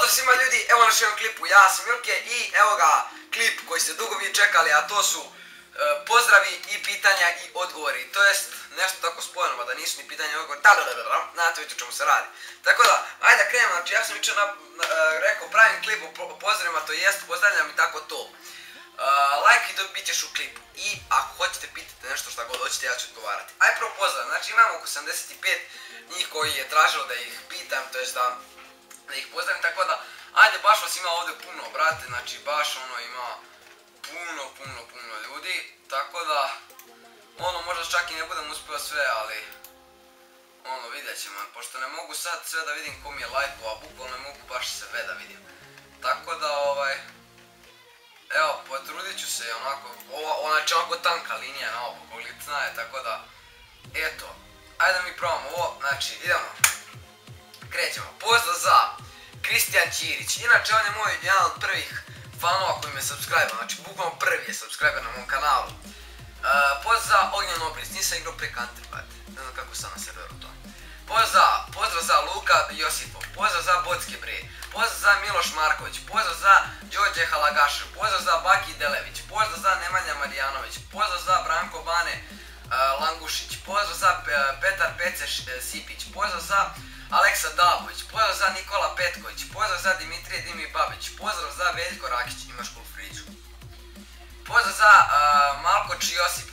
Pozdrav svima ljudi, evo naš jedan klipu, ja sam Milke i evo ga klip koji ste dugo vi čekali, a to su pozdravi i pitanja i odgovori, to jest nešto tako spojeno, da nisu ni pitanja i odgovori, znate vi o čemu se radi. Tako da, ajde da krenemo, znači ja sam jučer rekao pravim klip o pozdravima, to jest pozdravljam i tako to. Like i dobit ćeš u klipu i ako hoćete pitati nešto šta god hoćete, ja ću odgovarati. Aj prvo pozdrav, znači imamo oko 75 njih koji je tražilo da ih pitam, to jest da ih pozdravim, tako da ajde baš vas ima ovdje puno, brate, znači baš ono ima puno ljudi, tako da ono možda čak i ne budem uspio sve, ali ono vidjet ćemo, pošto ne mogu sad sve da vidim ko mi je lajkova, bukvalno ne mogu baš sve da vidim, tako da evo, potrudit ću se onako, znači onako tanka linija na ovo kolicna je, tako da, eto, ajde mi probamo ovo, znači idemo, krećemo, pozdrav za Kristijan Ćirić, inače on je moj jedan od prvih fanova koji me subscribe, znači bukvalno prvi je subscriber na mom kanalu. Pozdrav za Ognjen Obris, nisam igrao pre Counter, brate, ne znam kako sam na serveru to. Pozdrav za Luka Josipov, pozdrav za Bocke Bre, pozdrav za Miloš Marković, pozdrav za Đorđe Halagašu, pozdrav za Baki Delević, pozdrav za Nemanja Marijanović, pozdrav za Branko Bane Langušić, pozdrav za Petar Pece Sipić, pozdrav za Aleksa Davović, pozdrav za Nikola Petković, pozdrav za Dimitrije Dimi Babić, pozdrav za Veljko Rakić, imaš kul friću. Pozdrav za Malkoč Josip,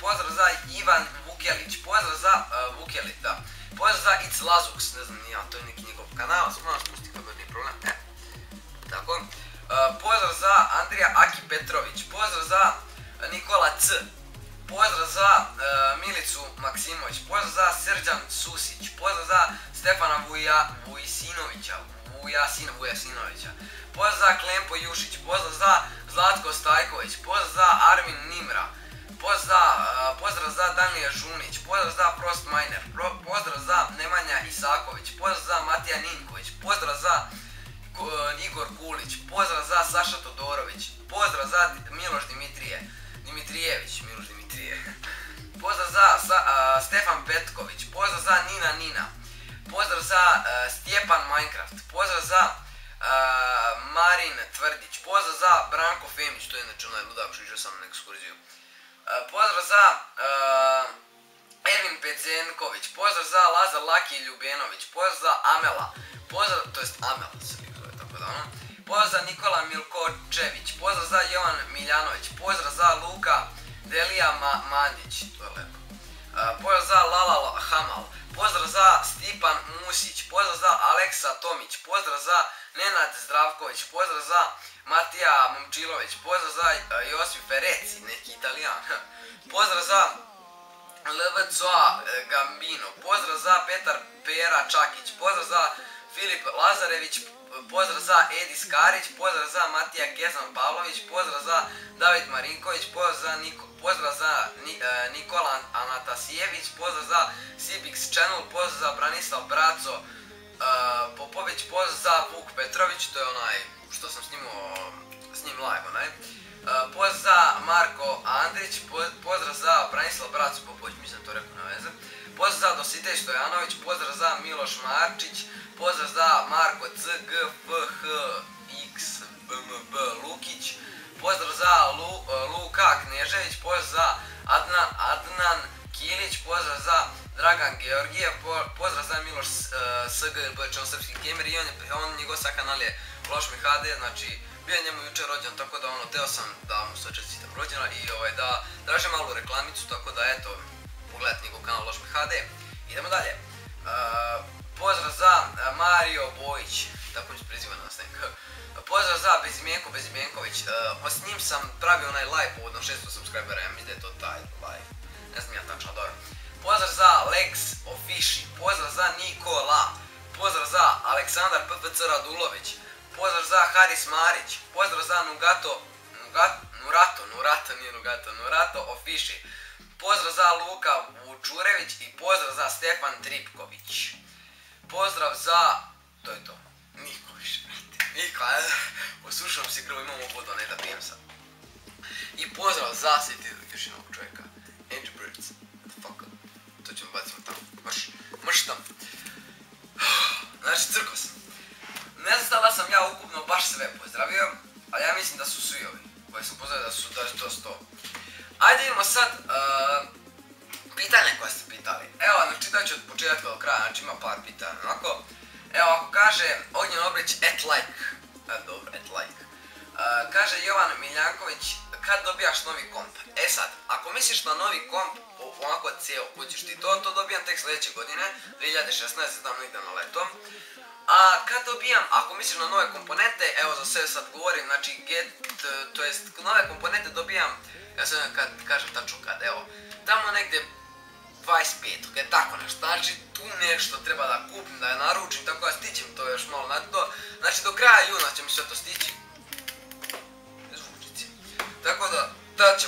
pozdrav za Ivan Vukelić, pozdrav za Vukelić, da. Pozdrav za It's Lazux, ne znam nija, to je neki njegov kanal, sam malo spusti kad nije problem, tako. Pozdrav za Andrija Aki Petrović, pozdrav za Nikola C, pozdrav za Milicu Maksimović, pozdrav za Srđan Susić, pozdrav za Stefana Vujasinovića, pozdrav za Klempo Jušić, pozdrav za Zlatko Stajković, pozdrav za Armin Nimra, pozdrav za Danija Žunić, pozdrav za Frost Miner, pozdrav za Nemanja Isaković, pozdrav za Matija Ninković, pozdrav za Igor Kulić, pozdrav za Saša Todorović, pozdrav za Miloš Dimitrijević, pozdrav za Stefan Petković, pozdrav za Nina, pozdrav za Stjepan Minecraft, pozdrav za Marin Tvrdić, pozdrav za Branko Femić, to je inače onaj ludak što išao sam na ekskurziju, pozdrav za Ervin Pecenković, pozdrav za Lazar Laki Ljubenović, pozdrav za Amela, pozdrav za Nikola Milkočević, pozdrav za Jovan Miljanović, pozdrav za Luka Delija Mandić, to je lepo, pozdrav za Lala Hamal, pozdrav za Stipan Musić, pozdrav za Aleksa Tomić, pozdrav za Nenad Zdravković, pozdrav za Matija Momčilović, pozdrav za Josip Fereci, neki Italijan, pozdrav za LVCA Gambino, pozdrav za Petar Pera Čakić, pozdrav za Filip Lazarević, pozdrav za Edi Skarić, pozdrav za Matija Gezan Pavlović, pozdrav za David Marinković, pozdrav za Nikola Anatasijević, pozdrav za Sibix Channel, pozdrav za Branislav Braco Popović, pozdrav za Vuk Petrović, to je onaj što sam s njim live, onaj. Pozdrav za Marko Andrić, pozdrav za Branislav Braco Popović, mislim to rekao na veze. Pozdrav za Dositej Stojanović, pozdrav za Miloš Marčić, pozdrav za Marko CGFHXBMB Lukić, pozdrav za Luka Knežević, pozdrav za Adnan Kilić, pozdrav za Dragan Georgijev, pozdrav za Miloš SGB, on srpski gamer i njegov sad kanal je Lošmi HD, znači bio je njemu jučer rođen, tako da teo sam da mu sve čestitam rođena i da tražem malu reklamicu, tako da eto, pogledajte njegov kanal Lošmi HD. Idemo dalje. Pozdrav za Mario Bojić, tako ću prezivati nas nekako. Pozdrav za Bezimenković, s njim sam pravio onaj live povodno 600 subscribera, ja mislim da je to taj live, ne znam ja tačno, dobro. Pozdrav za Lex Ofiši, pozdrav za Nikola, pozdrav za Aleksandar PPC Radulović, pozdrav za Haris Marić, pozdrav za Nurato Ofiši, pozdrav za Luka Vučurević i pozdrav za Stefan Tripković. Pozdrav za... to je to. Niko više, brate. Osušavam se grlo, imamo vodu, a ne da pijem sad. I pozdrav za još jednog čovjeka. Angry Birds. What the fuck? To ćemo bacimo tamo. Mrš tamo. Znači, crko sam. Ne znam da sam ja sad, pitanja koja ste pitali. Evo, čitat ću od početka do kraja, znači ima par pitanja. Onako, evo, ako kaže Ognjen Obrić @like, dobro, @like. Kaže Jovan Miljanković, kad dobijaš novi komp? E sad, ako misliš na novi komp, onako cijelo kućiš ti to dobijam tek sljedeće godine, 2016, znam negdje na leto. A kad dobijam, ako misliš na nove komponente, evo za sebe sad govorim, znači to jest nove komponente dobijam, ja sad kad kažem tačno kad, evo, tamo negdje 25, je tako nešto, znači tu nešto treba da kupim, da je naručim, tako da stićem to još malo na to, znači do kraja juna će mi sve to stići. Tako da, tad će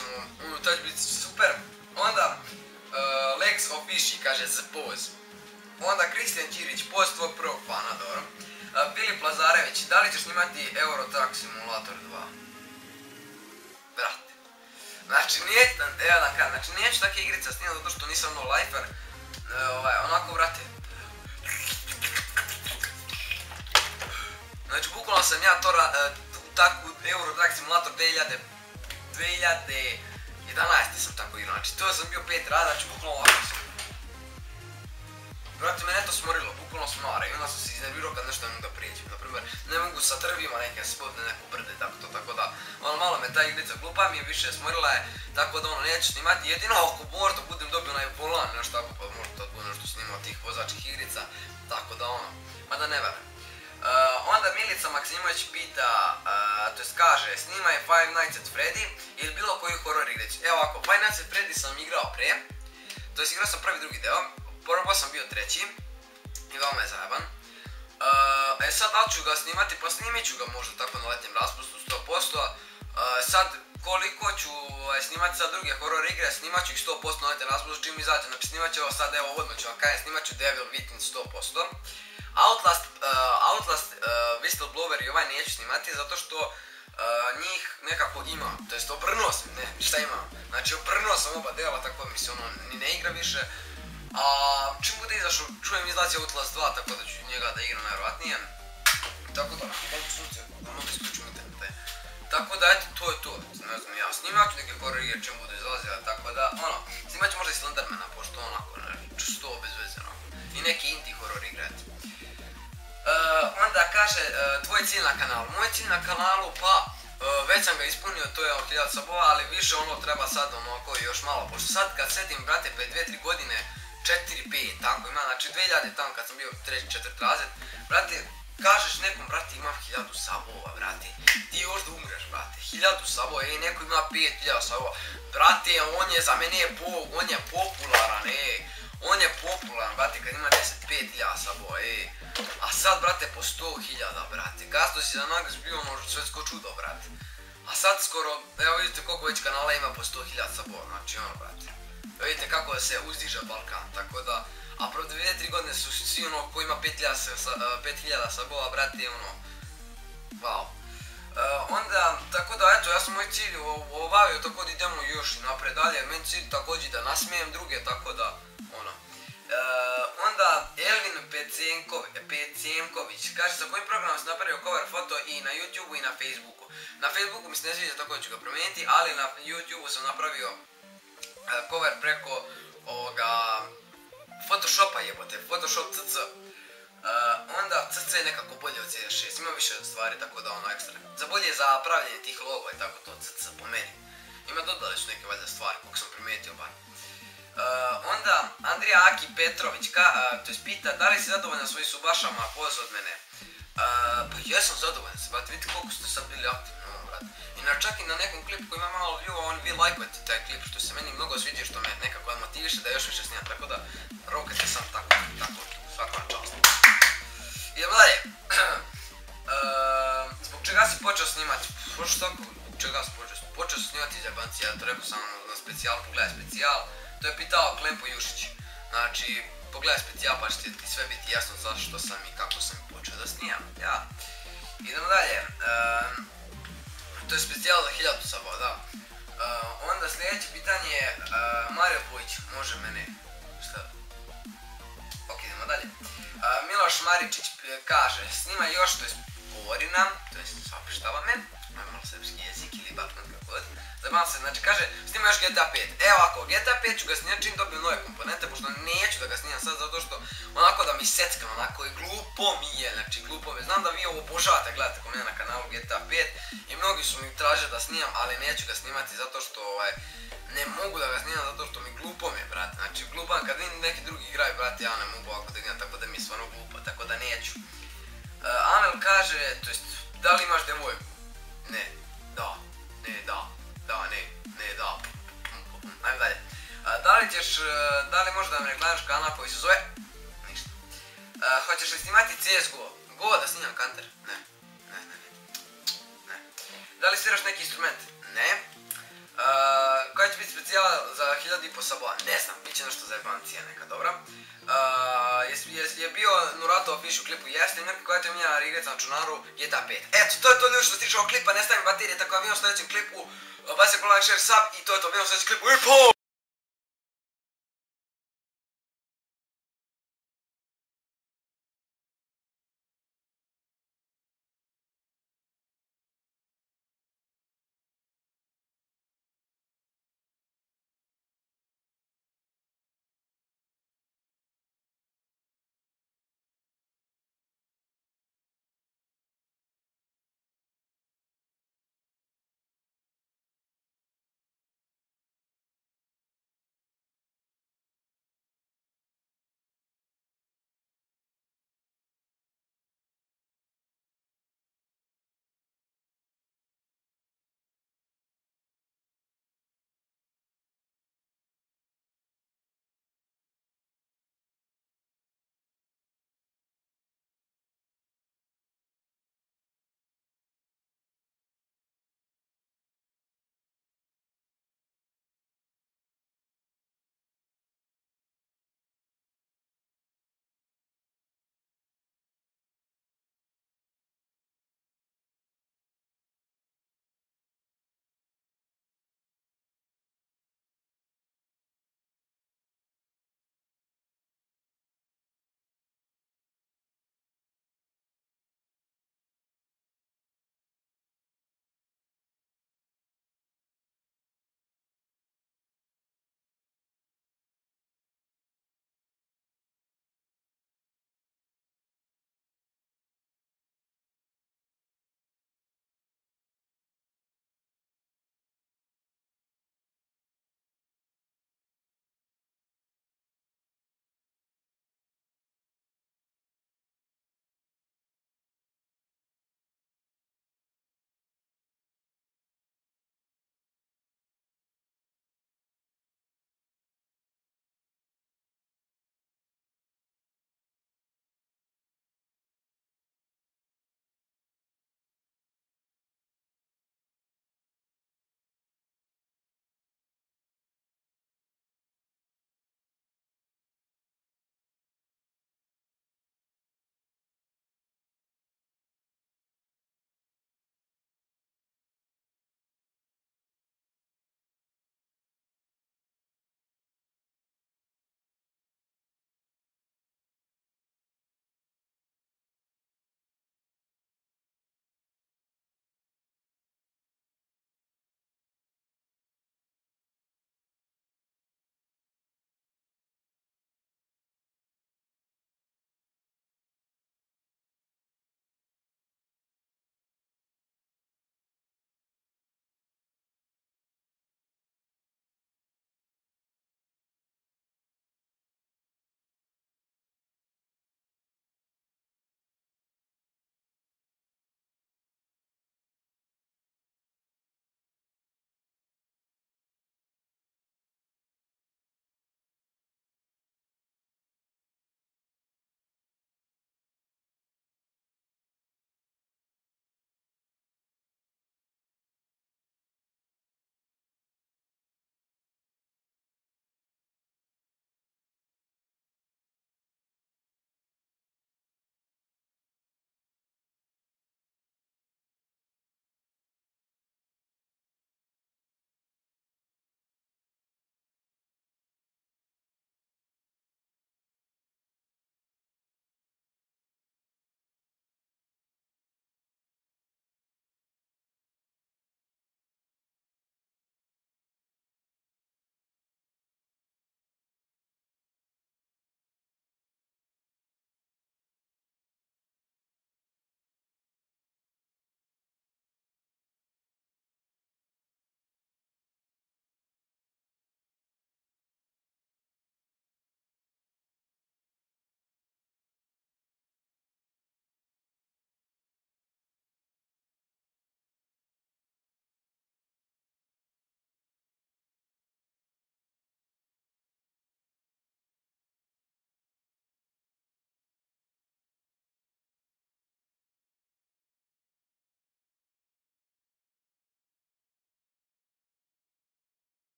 biti super. Onda, Lex Offici kaže za poz. Onda Kristijan Ćirić, poz tvoj prvog fana, dobro. Filip Lazarević, da li ćeš snimati Euro Truck Simulator 2? Brate. Znači, neću takve igrice snimati zato što nisam no lifer. Onako, brate. Znači, bukvalno sam ja to takvu Euro Truck Simulator 2011. sam tako igrao, znači to sam bio 5 rada, znači bukvalno ovako sam. Brate, mene to smorilo, bukvalno smara i onda sam se iznervirao kad nešto ne mogu da prijeđem. Naprimjer, ne mogu sa trvima neke spodne neko brde, tako da, malo me ta igrica glupa mi je više smorila je, tako da neću snimati, jedino ako možda budem dobio onaj volan, nešto tako, pa možda to bude nešto snimao tih vozačkih igrica, tako da mada ne verujem. Onda Milica Maksimović pita, to jest kaže, snimaj Five Nights at Freddy ili bilo koji horror igrać. Evo ovako, Five Nights at Freddy sam igrao pre, to jest igrao sam prvi drugi deo, prvo sam bio treći i veoma je zajeban. Sad da li ću ga snimati, pa snimit ću ga možda tako na letnjem raspustu 100%. Sad koliko ću snimati sad druge horror igre, snimat ću ih 100% na letnjem raspustu čim izađe, znači snimat ću ovo sad, evo odmah ću vam kajem, snimat ću Devil Within 100%. Outlast Whistleblower i ovaj neću snimati zato što njih nekako ima, to jest obrnuo sam, ne, šta imam, znači obrnuo sam oba dela tako da mi se ni ne igra više, a čim bude izašao čujem izlazi Outlast 2 tako da ću njega da igram najvjerojatnije, tako da, tako da eto to je to, ne znam ja, snimat ću neke horror igre čim bude izlazila, tako da, snimat ću možda i Slendermana pošto onako, što bez veze, i neki indie horror igre. Onda kaže, tvoj cilj na kanalu. Moj cilj na kanalu, pa već sam ga ispunio, to je 1000 sabova, ali više treba sad onako još malo, pošto sad kad sedim, brate, pre 2-3 godine, 4-5, tako ima, znači 2000 tamo kad sam bio 3-4 razred, brate, kažeš nekom, brate, imam 1000 sabova, brate, ti još da umreš, brate, 1000 sabova, neko ima 5000 sabova, brate, on je za mene bog, on je popularan, on je popularan, brate, kad ima 10-5000 sabova, a sad, brate, po 100.000, brate, kasno si za naglas bio možda svetsko čudo, brate, a sad skoro, evo vidite koliko već kanala ima po 100.000 sabova, znači brate, vidite kako se uzdiže Balkan, tako da, a prvo 2-3 godine su svi ko ima 5000 sabova, brate, wow. Onda, tako da, eto, ja sam moj cilj obavio, tako da idemo još i napred dalje, meni cilj također da nasmijem druge, tako da, onda Elvin Pecijenković kaže za koji program sam napravio cover foto i na YouTubeu i na Facebooku. Na Facebooku mi se ne sviđa, tako da ću ga promijeniti, ali na YouTubeu sam napravio cover preko ovoga Photoshopa jebote, Photoshop CC. Onda CC je nekako bolje od CS6, ima više stvari, tako da ekstra. Za bolje za pravljenje tih logova i tako to CC po meni. Ima dodali su neke valjda stvari, koliko sam primijetio bar. Onda Andrija Aki Petrović pita da li si zadovoljan svojim subašama, pozdrav od mene. Pa jesam zadovoljan se, brate, vidite koliko ste sad bili aktivni, brate. I čak i na nekom klipu koji ima malo view-a, vi lajkujete taj klip, što se meni mnogo sviđa, što me nekako motiviše da još više snimam, tako da rokajte sam tako, svaka čast. Idemo dalje. Zbog čega si počeo snimati? Što tako, zbog čega si počeo? Počeo sam snimati iz jebanci, ja to rekao sam na specijal, pogledaj specijal. To je pitao Klempo Jušić. Znači, pogledaj specijal pa će ti sve biti jasno zašto sam i kako sam počeo da snimam. Ja. Idemo dalje. To je specijal za 1000 sabova, da. Onda sljedeće pitanje je Mario Pojić, može mene. Šta? Ok, idemo dalje. Miloš Maričić kaže, snimaj još, to je govori nam, to je saopštava me, malo srpski jezik ili batman kako god. zajebam se, znači kaže, snima još GTA 5. Evo ovako, GTA 5 ću ga snimati čim dobijem nove komponente, pošto neću da ga snimam sad zato što onako da mi seckam, onako je glupo mi je, znači glupo mi je. Znam da vi ovo obožavate, gledate ko mene na kanalu GTA 5 i mnogi su mi tražili da snimam, ali neću ga snimati zato što ne mogu da ga snimam zato što mi glupo mi je, brate. Znači glupan kad vidim neki drugi igraju, brate, ja ne mogu ovako da igram, tako da mi je stvarno glupo, tako da neću. Amel kaže, to jest, da li imaš devojku? Ne, da, ne, da, da, ne, ne, da. Ajmo dalje. Da li možeš da mi reklamiš kanal koji se zove? Ništa. Hoćeš li snimati CSGO? Go da snimam Counter? Ne, ne, ne, ne. Da li sviraš neki instrument? Ne. Koja će biti specijala za 1500 sabova? Ne znam, bit će nešto za jebancija neka, dobra. Je bio Nurato opiši u klipu? Jeste, imam koja te minjala igrica na računaru GTA 5. Eto, to je to ljudi što se tiče ovog klipa, ne stavim baterije, tako da vidimo u sljedećem klipu. Basi like, share, sub i to je to, vidimo u sljedećem klipu.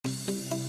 Pozdrav!